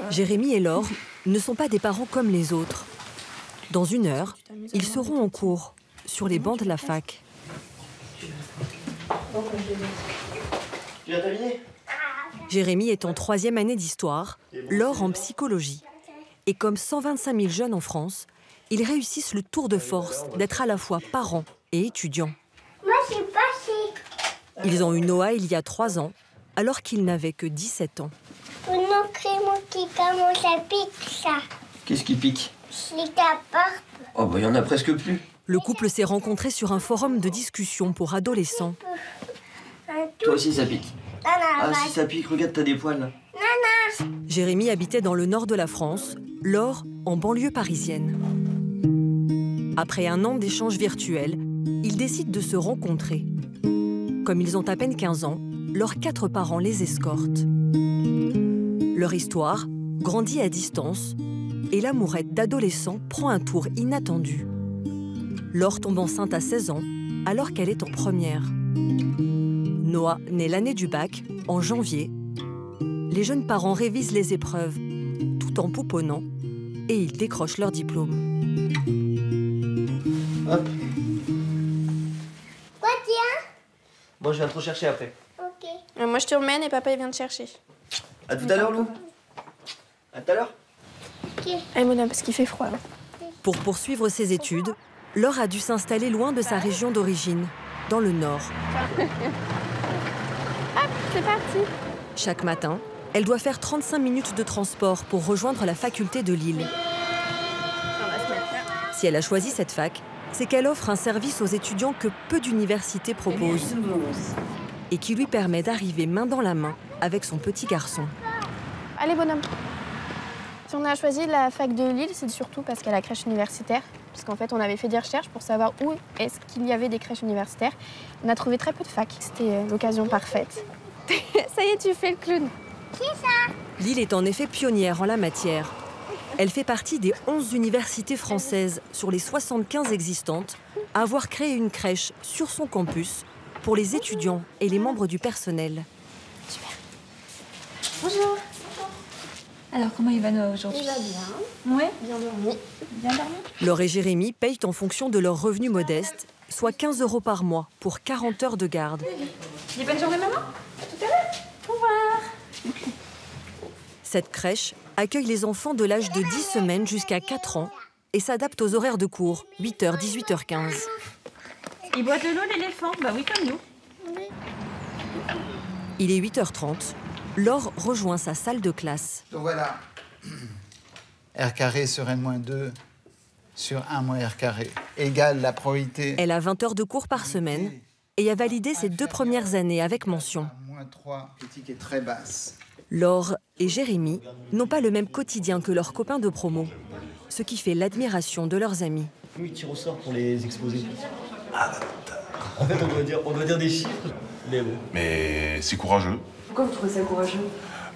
Jérémy et Laure ne sont pas des parents comme les autres. Dans 1 heure, ils seront en cours, sur les bancs de la fac. Jérémy est en 3e année d'histoire, Laure en psychologie. Et comme 125 000 jeunes en France, ils réussissent le tour de force d'être à la fois parents et étudiants. Moi, c'est passé. Ils ont eu Noah il y a 3 ans, alors qu'ils n'avaient que 17 ans. Mon oncle qui commence à piquer ça. Qu'est-ce qui pique? C'est ta porte. Oh bah y en a presque plus. Le couple s'est rencontré sur un forum de discussion pour adolescents. Toi aussi ça pique. Ah Nana, si ça pique, regarde t'as des poils là. Nana. Jérémy habitait dans le nord de la France, Laure en banlieue parisienne. Après 1 an d'échanges virtuels, ils décident de se rencontrer. Comme ils ont à peine 15 ans, leurs 4 parents les escortent. Leur histoire grandit à distance et l'amourette d'adolescent prend un tour inattendu. Laure tombe enceinte à 16 ans alors qu'elle est en première. Noah naît l'année du bac, en janvier. Les jeunes parents révisent les épreuves, tout en pouponnant, et ils décrochent leur diplôme. Hop. Quoi, tiens? Bon je viens te rechercher après. Ok. Moi, je te remène et papa, il vient te chercher. À tout à l'heure Lou. À tout à l'heure. Allez, Mona, parce qu'il fait froid. Hein. Pour poursuivre ses études, Laure a dû s'installer loin de sa région d'origine, dans le nord. Hop, c'est parti. Chaque matin, elle doit faire 35 minutes de transport pour rejoindre la faculté de Lille. Si elle a choisi cette fac, c'est qu'elle offre un service aux étudiants que peu d'universités proposent et qui lui permet d'arriver main dans la main avec son petit garçon. Allez, bonhomme. Si on a choisi la fac de Lille, c'est surtout parce qu'elle a la crèche universitaire. Parce qu'en fait, on avait fait des recherches pour savoir où est-ce qu'il y avait des crèches universitaires. On a trouvé très peu de facs. C'était l'occasion parfaite. Ça y est, tu fais le clown. Qui ça? Lille est en effet pionnière en la matière. Elle fait partie des 11 universités françaises sur les 75 existantes à avoir créé une crèche sur son campus pour les étudiants et les membres du personnel. Super. Bonjour. Alors, comment il va Noah aujourd'hui? Il va bien. Ouais. Bien dormi. Bien dormi. Laure et Jérémy payent en fonction de leurs revenus modestes, soit 15 € par mois pour 40 heures de garde. Dis bonne journée, maman. À tout à l'heure. Au revoir. Cette crèche accueille les enfants de l'âge de 10 semaines jusqu'à 4 ans et s'adapte aux horaires de cours, 8h, 18h15. Il boit de l'eau, l'éléphant? Bah oui, comme nous. Il est 8h30. Laure rejoint sa salle de classe. Donc voilà, r carré sur n-2 sur 1 moins r carré égale la probabilité... Elle a 20 heures de cours par semaine et a validé ses 2 premières années avec mention. Moins 3, critique est très basse. Laure et Jérémy n'ont pas le même quotidien que leurs copains de promo, ce qui fait l'admiration de leurs amis. Oui, tire au sort pour les exposer. Ah bah putain. En fait on doit dire des chiffres. Mais c'est courageux. Pourquoi vous trouvez ça courageux?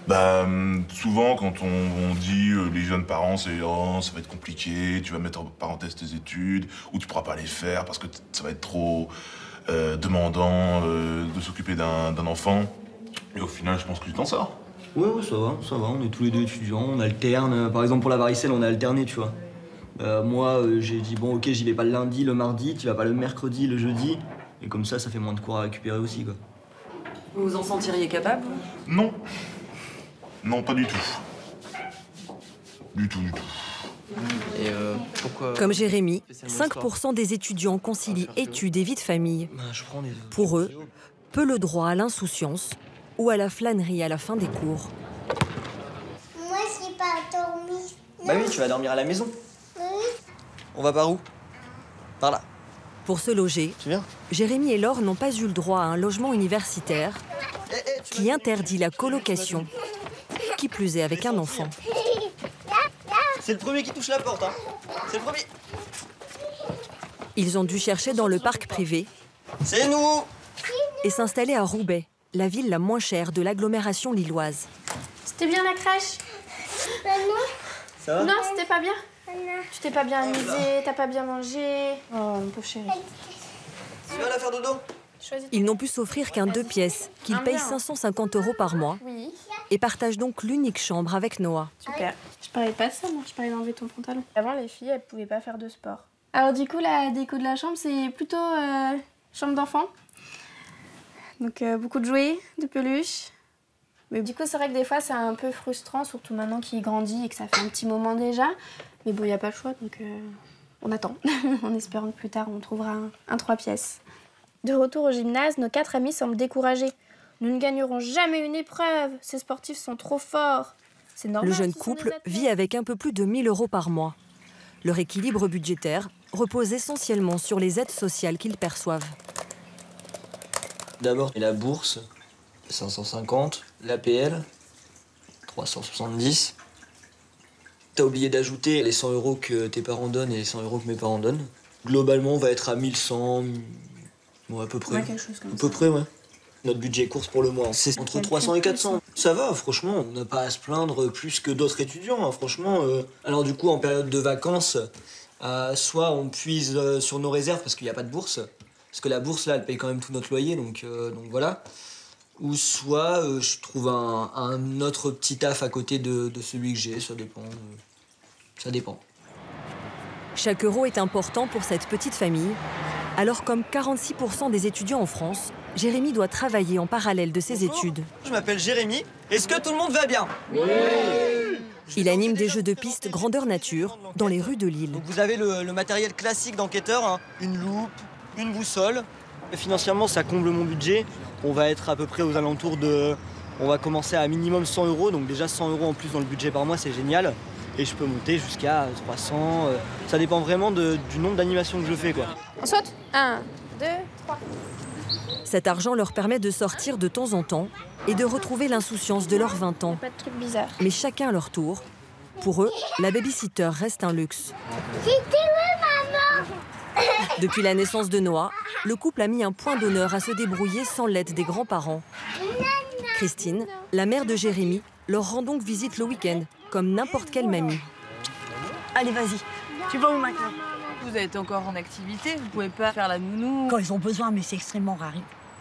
Bah, souvent, quand on dit les jeunes parents, c'est oh, ça va être compliqué, tu vas mettre en parenthèse tes études, ou tu pourras pas les faire parce que ça va être trop demandant de s'occuper d'un enfant. Et au final, je pense que tu t'en sors. Ouais, ça va, on est tous les deux étudiants, on alterne. Par exemple, pour la varicelle, on a alterné, tu vois. Moi, j'ai dit, bon, ok, j'y vais pas le lundi, le mardi, tu vas pas le mercredi, le jeudi. Et comme ça fait moins de cours à récupérer aussi, quoi. Vous vous en sentiriez capable? Non. Non, pas du tout. Du tout. Et pourquoi... Comme Jérémy, 5% des étudiants concilient études et vie de famille. Je prends des... Pour eux, peu le droit à l'insouciance ou à la flânerie à la fin des cours. Moi, j'ai pas dormi. Bah oui, tu vas dormir à la maison. Oui. On va par où? Par là. Pour se loger, Tu viens? Jérémy et Laure n'ont pas eu le droit à un logement universitaire qui interdit la colocation, qui plus est avec un enfant. C'est le premier qui touche la porte, hein. C'est le premier. Ils ont dû chercher dans le parc privé C'est nous. et s'installer à Roubaix, la ville la moins chère de l'agglomération lilloise. C'était bien la crèche? Ça va? Non, c'était pas bien. Tu t'es pas bien amusé, t'as pas bien mangé. Oh, mon pauvre chéri. Tu vas la faire dodo? Choisis. Ils n'ont pu s'offrir qu'un 2 pièces qu'ils payent 550 € par mois Oui. et partage donc l'unique chambre avec Noah. Super. Je parlais pas de ça, moi. Je parlais d'enlever ton pantalon. Avant, les filles, elles pouvaient pas faire de sport. Alors du coup, la déco de la chambre, c'est plutôt chambre d'enfant. Donc beaucoup de jouets, de peluches. Mais du coup, c'est vrai que des fois, c'est un peu frustrant, surtout maintenant qu'il grandit et que ça fait un petit moment déjà. Mais bon, il n'y a pas le choix, donc on attend. En espérant que plus tard, on trouvera un 3 pièces. De retour au gymnase, nos 4 amis semblent découragés. Nous ne gagnerons jamais une épreuve. Ces sportifs sont trop forts. C'est normal. Le jeune couple vit avec un peu plus de 1 000 € par mois. Leur équilibre budgétaire repose essentiellement sur les aides sociales qu'ils perçoivent. D'abord, la bourse, 550, l'APL, 370. T'as oublié d'ajouter les 100 € que tes parents donnent et les 100 € que mes parents donnent. Globalement, on va être à 1100, bon, à peu près. Ouais, quelque chose comme ça. À peu près, ouais. Notre budget course pour le mois, c'est entre 300 et 400. Ça va, franchement, on n'a pas à se plaindre plus que d'autres étudiants, hein, franchement. Alors du coup, en période de vacances, soit on puise sur nos réserves parce qu'il n'y a pas de bourse, parce que la bourse, là, elle paye quand même tout notre loyer, donc voilà. Ou soit je trouve un autre petit taf à côté de celui que j'ai, ça dépend. Ça dépend. Chaque euro est important pour cette petite famille. Alors comme 46% des étudiants en France, Jérémy doit travailler en parallèle de ses études. Je m'appelle Jérémy. Est-ce que tout le monde va bien? Oui. Il anime des jeux de piste grandeur nature dans les rues de Lille. Donc vous avez le matériel classique d'enquêteur, hein, une loupe, une boussole. Et financièrement, ça comble mon budget. On va être à peu près aux alentours de... On va commencer à minimum 100 €, donc déjà 100 € en plus dans le budget par mois, c'est génial. Et je peux monter jusqu'à 300. Ça dépend vraiment du nombre d'animations que je fais, quoi. On saute. 1, 2, 3. Cet argent leur permet de sortir de temps en temps et de retrouver l'insouciance de leurs 20 ans. Pas de trucs bizarres. Mais chacun à leur tour. Pour eux, la babysitter reste un luxe. C'était où, maman? Depuis la naissance de Noah, le couple a mis un point d'honneur à se débrouiller sans l'aide des grands-parents. Christine, la mère de Jérémy, leur rend donc visite le week-end, comme n'importe quelle mamie. Allez, vas-y, tu vas où maintenant? Vous êtes encore en activité, vous pouvez pas faire la nounou. Quand ils ont besoin, mais c'est extrêmement rare.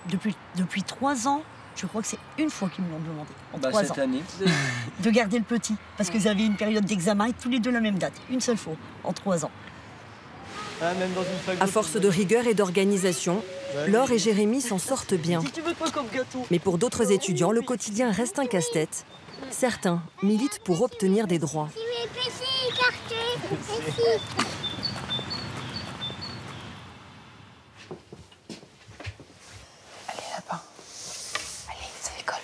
Depuis 3 ans, je crois que c'est une fois qu'ils me l'ont demandé. En 3 cette ans. année. De garder le petit, parce qu'ils avaient une période d'examen et tous les deux la même date, une seule fois, en 3 ans. Ah, même dans une fac À force de rigueur et d'organisation, Laure et Jérémy s'en sortent bien. Si tu veux quoi comme gâteau? Mais pour d'autres étudiants, le quotidien reste un casse-tête. Certains militent pour obtenir des droits. Si mes PC écartés, ici. Allez, lapin. Allez, c'est l'école.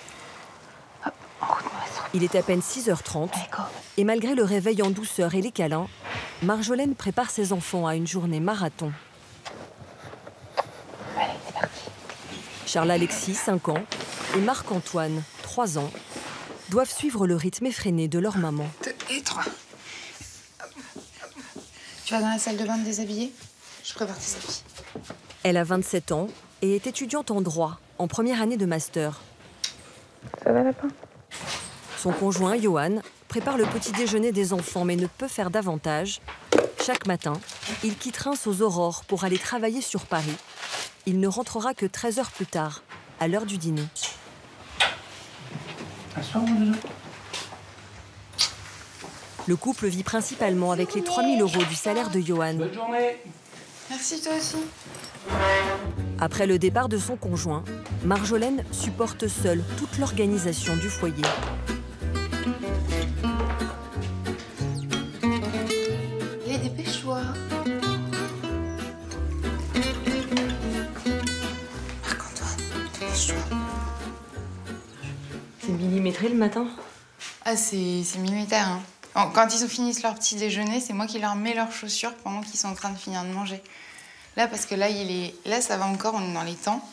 Hop, en route, maestro. Il est à peine 6h30 Allez, go. et malgré le réveil en douceur et les câlins, Marjolaine prépare ses enfants à une journée marathon. Allez, c'est parti. Charles-Alexis, 5 ans, et Marc-Antoine, 3 ans, doivent suivre le rythme effréné de leur maman. 2 et 3. Tu vas dans la salle de bain te déshabiller? Je prépare tes habits. Elle a 27 ans et est étudiante en droit, en première année de master. Ça va, lapin? Son conjoint, Johan, prépare le petit déjeuner des enfants mais ne peut faire davantage. Chaque matin, il quitte Reims aux aurores pour aller travailler sur Paris. Il ne rentrera que 13 heures plus tard, à l'heure du dîner. Le couple vit principalement avec les 3 000 € du salaire de Johan. Bonne journée. Merci, toi aussi. Après le départ de son conjoint, Marjolaine supporte seule toute l'organisation du foyer. Allez, dépêche-toi. Marc-Antoine, dépêche-toi. C'est millimétré le matin? Ah, c'est militaire, hein. Bon, quand ils ont fini leur petit déjeuner, c'est moi qui leur mets leurs chaussures pendant qu'ils sont en train de finir de manger. Là, parce que là, là, ça va encore, on est dans les temps.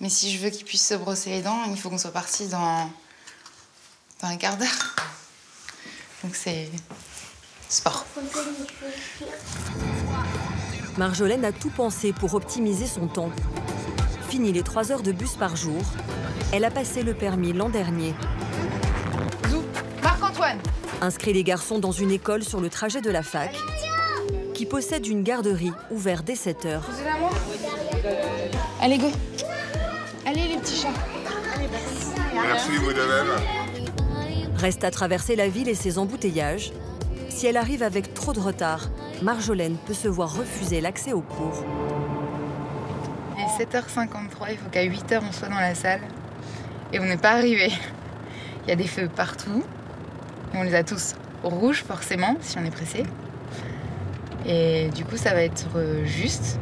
Mais si je veux qu'ils puissent se brosser les dents, il faut qu'on soit parti dans un quart d'heure. Donc c'est sport. Marjolaine a tout pensé pour optimiser son temps. Fini les 3 heures de bus par jour, elle a passé le permis l'an dernier. Zou, Marc-Antoine. Inscrit les garçons dans une école sur le trajet de la fac, qui possède une garderie ouverte dès 7 heures. Vous êtes à moi? Allez, go. Allez, les petits chats. Merci, vous de même. Reste à traverser la ville et ses embouteillages. Si elle arrive avec trop de retard, Marjolaine peut se voir refuser l'accès au cours. Il est 7h53, il faut qu'à 8h on soit dans la salle. Et on n'est pas arrivé. Il y a des feux partout. Et on les a tous rouges forcément, si on est pressé. Et du coup, ça va être juste.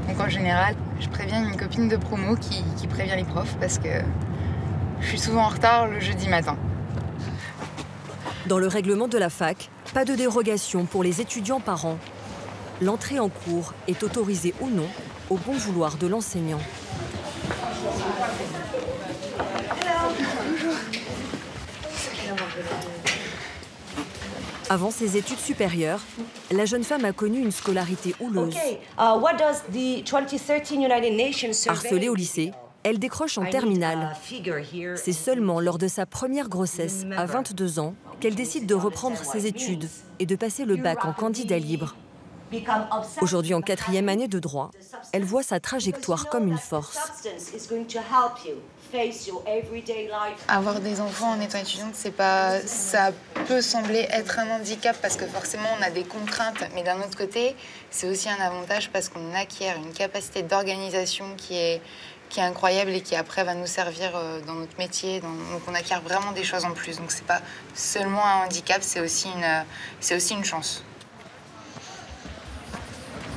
Donc en général, je préviens une copine de promo qui prévient les profs parce que je suis souvent en retard le jeudi matin. Dans le règlement de la fac, pas de dérogation pour les étudiants par an. L'entrée en cours est autorisée ou non au bon vouloir de l'enseignant. Avant ses études supérieures, la jeune femme a connu une scolarité houleuse. Harcelée au lycée, elle décroche en terminale. C'est seulement lors de sa première grossesse, à 22 ans, qu'elle décide de reprendre ses études et de passer le bac en candidat libre. Aujourd'hui en 4e année de droit, elle voit sa trajectoire comme une force. Avoir des enfants en étant étudiante, ça peut sembler être un handicap parce que forcément on a des contraintes, mais d'un autre côté, c'est aussi un avantage parce qu'on acquiert une capacité d'organisation qui est incroyable et qui après va nous servir dans notre métier. Donc on acquiert vraiment des choses en plus. Donc c'est pas seulement un handicap, c'est aussi une chance.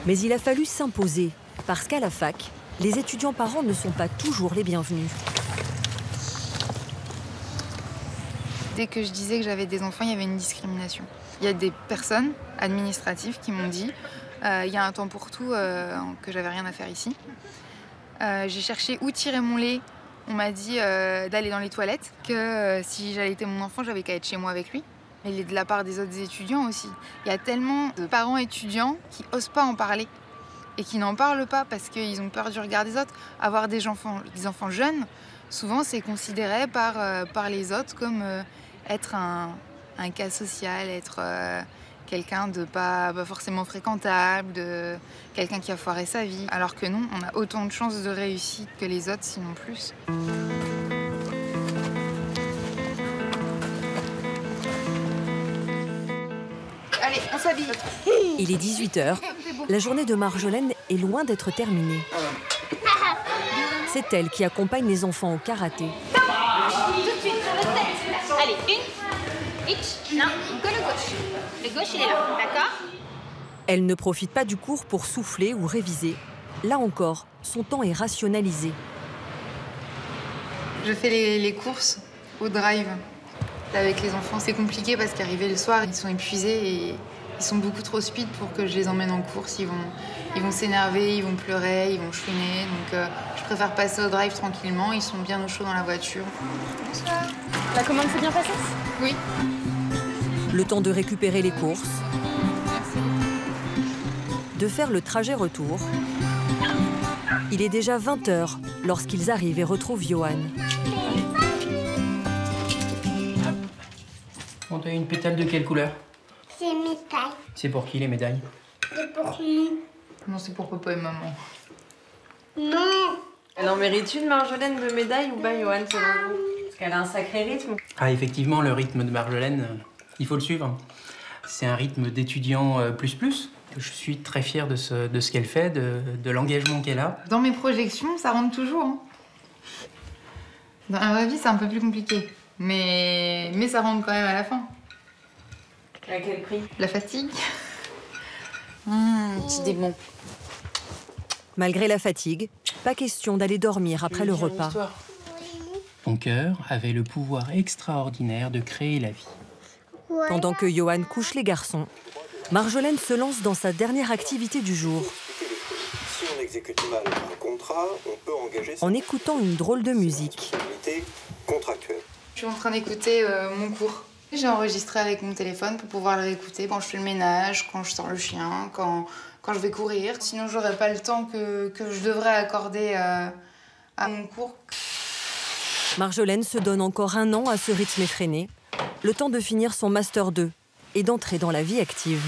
Mais il a fallu s'imposer, parce qu'à la fac, les étudiants parents ne sont pas toujours les bienvenus. Dès que je disais que j'avais des enfants, il y avait une discrimination. Il y a des personnes administratives qui m'ont dit il y a un temps pour tout, que j'avais rien à faire ici. J'ai cherché où tirer mon lait. On m'a dit d'aller dans les toilettes, que si j'allais allaiter mon enfant, j'avais qu'à être chez moi avec lui. Mais de la part des autres étudiants aussi. Il y a tellement de parents étudiants qui n'osent pas en parler et qui n'en parlent pas parce qu'ils ont peur du regard des autres. Avoir des enfants jeunes, souvent c'est considéré par les autres comme être un cas social, être quelqu'un de pas forcément fréquentable, de quelqu'un qui a foiré sa vie. Alors que non, on a autant de chances de réussite que les autres, sinon plus. Allez, on s'habille. Il est 18h. La journée de Marjolaine est loin d'être terminée. C'est elle qui accompagne les enfants au karaté. Tout de suite sur le 7. Allez, non, que le gauche. Le gauche, il est là, d'accord? Elle ne profite pas du cours pour souffler ou réviser. Là encore, son temps est rationalisé. Je fais les courses au drive. Avec les enfants, c'est compliqué parce qu'arrivés le soir, ils sont épuisés et ils sont beaucoup trop speed pour que je les emmène en course. Ils vont s'énerver, ils vont pleurer, ils vont chouiner. Donc je préfère passer au drive tranquillement. Ils sont bien au chaud dans la voiture. Bonsoir. La commande s'est bien passée? Oui. Le temps de récupérer les courses, de faire le trajet retour. Il est déjà 20h lorsqu'ils arrivent et retrouvent Johan. On t'a une pétale de quelle couleur? C'est médaille. C'est pour qui les médailles? C'est pour nous. Non, c'est pour papa et maman. Non. Elle en mérite une, Marjolaine, de médaille ou pas, Johan, selon vous? Parce qu'elle a un sacré rythme. Ah, effectivement, le rythme de Marjolaine, il faut le suivre. C'est un rythme d'étudiant plus. Je suis très fier de ce qu'elle fait, de l'engagement qu'elle a. Dans mes projections, ça rentre toujours. Hein. Dans la vraie vie, c'est un peu plus compliqué. Mais ça rentre quand même à la fin. À quel prix? La fatigue. Petit démon. Malgré la fatigue, pas question d'aller dormir après le repas. Ton cœur avait le pouvoir extraordinaire de créer la vie. Pendant que Johan couche les garçons, Marjolaine se lance dans sa dernière activité du jour. Si on exécute mal un contrat, on peut engager en écoutant une drôle de musique. Contractuelle. Je suis en train d'écouter mon cours. J'ai enregistré avec mon téléphone pour pouvoir le réécouter quand je fais le ménage, quand je sors le chien, quand je vais courir. Sinon, j'aurais pas le temps que je devrais accorder à mon cours. Marjolaine se donne encore 1 an à ce rythme effréné, le temps de finir son Master 2 et d'entrer dans la vie active.